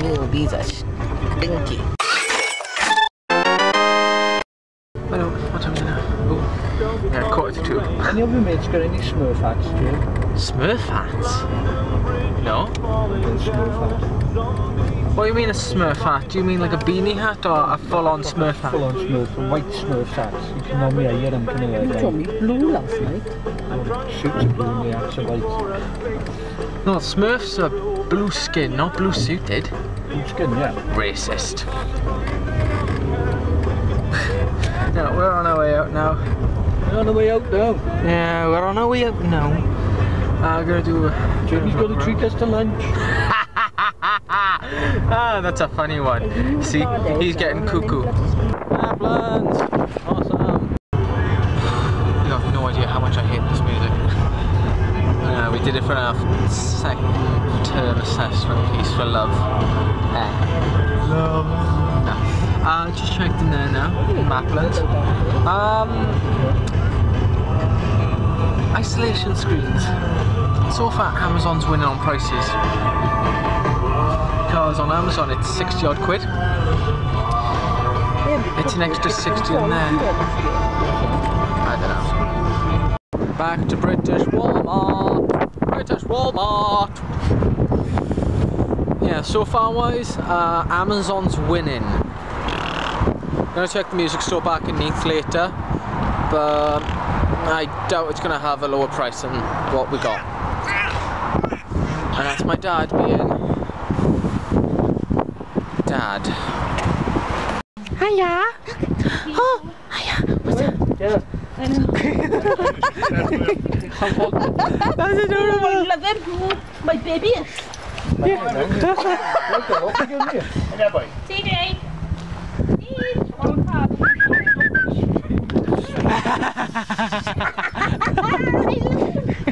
Oh, these are stinky. Hello, what time is it now? Oh, yeah, 1:45. Any of your mates got any Smurf hats, do you? Smurf hats? No? Smurf hat. What do you mean a Smurf hat? Do you mean like a beanie hat or a full-on Smurf hat? Full-on Smurf, a white Smurf hats. You can normally hear them, can you? You told me blue last night. Suits are blue and the hats are white. No, Smurfs are blue skin, not blue suited. Blue skin, yeah. Racist. No, we're on our way out now. We're on the way out now. Yeah, we're on our way out now. We're gonna do. Jamie's got to treat us to lunch. Ah, that's a funny one. See, he's getting cuckoo. Applands! Awesome! You have no idea how much I hate this music. We did it for our second term assessment piece for love. Love. No. Just checked in there now, in Mapland. Isolation screens. So far, Amazon's winning on prices. Because on Amazon it's 60 odd quid. It's an extra 60 in there. I don't know. Back to British Walmart. British Walmart. Yeah, so far wise, Amazon's winning. I'm gonna check the music store back in Neath later, but I doubt it's gonna have a lower price than what we got. And that's my dad being Dad. Hiya! Oh, hiya! What's up? Yeah. That's adorable! love him. My baby. Yeah, boy. TJ.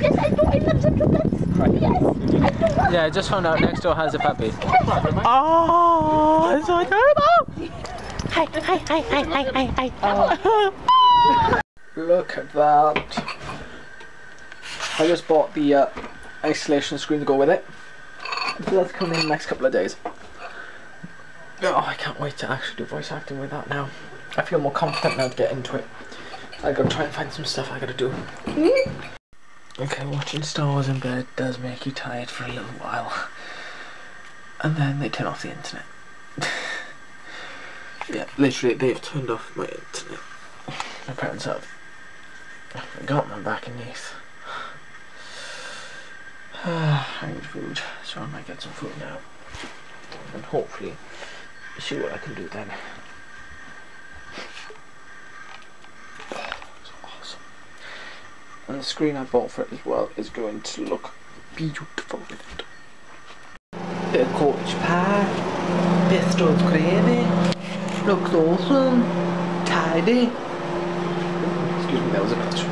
Yes, I do. I love the puppets. Yes, I do. Yeah, I just found out next door has a puppy. Oh, it's so adorable! Hi. Look at that. I just bought the isolation screen to go with it. So that's coming in the next couple of days. Oh, I can't wait to actually do voice acting with that now. I feel more confident now to get into it. I gotta try and find some stuff I gotta do. Okay, watching Star Wars in bed does make you tired for a little while. And then they turn off the internet. Yeah, literally, they've turned off my internet. My parents have. I forgot them back in Neath. I need food, so I might get some food now. And hopefully see what I can do then. It's awesome. And the screen I bought for it as well is going to look beautiful with it. Bit of cottage pie, bit of stuffed gravy, looks awesome, tidy. Excuse me, that was a notch.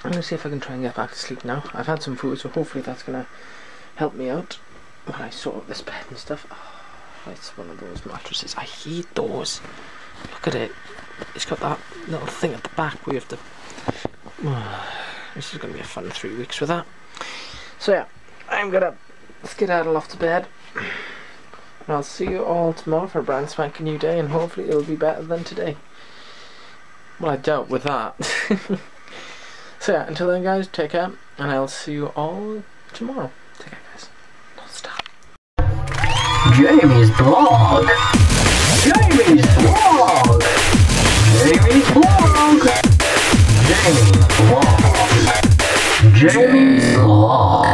I'm gonna see if I can try and get back to sleep now. I've had some food, so hopefully that's gonna help me out when I sort out this bed and stuff. Oh, it's one of those mattresses. I hate those. Look at it. It's got that little thing at the back where you have to. This is gonna be a fun 3 weeks with that. So yeah, I'm gonna skedaddle off to bed. And I'll see you all tomorrow for a brand spanking new day, and hopefully it'll be better than today. Well, I doubt with that. So yeah, until then guys, take care, and I'll see you all tomorrow. Take care guys. Don't stop. Jamie's blog. Jamie's blog. Jamie's blog. Jamie's blog. Jamie's blog.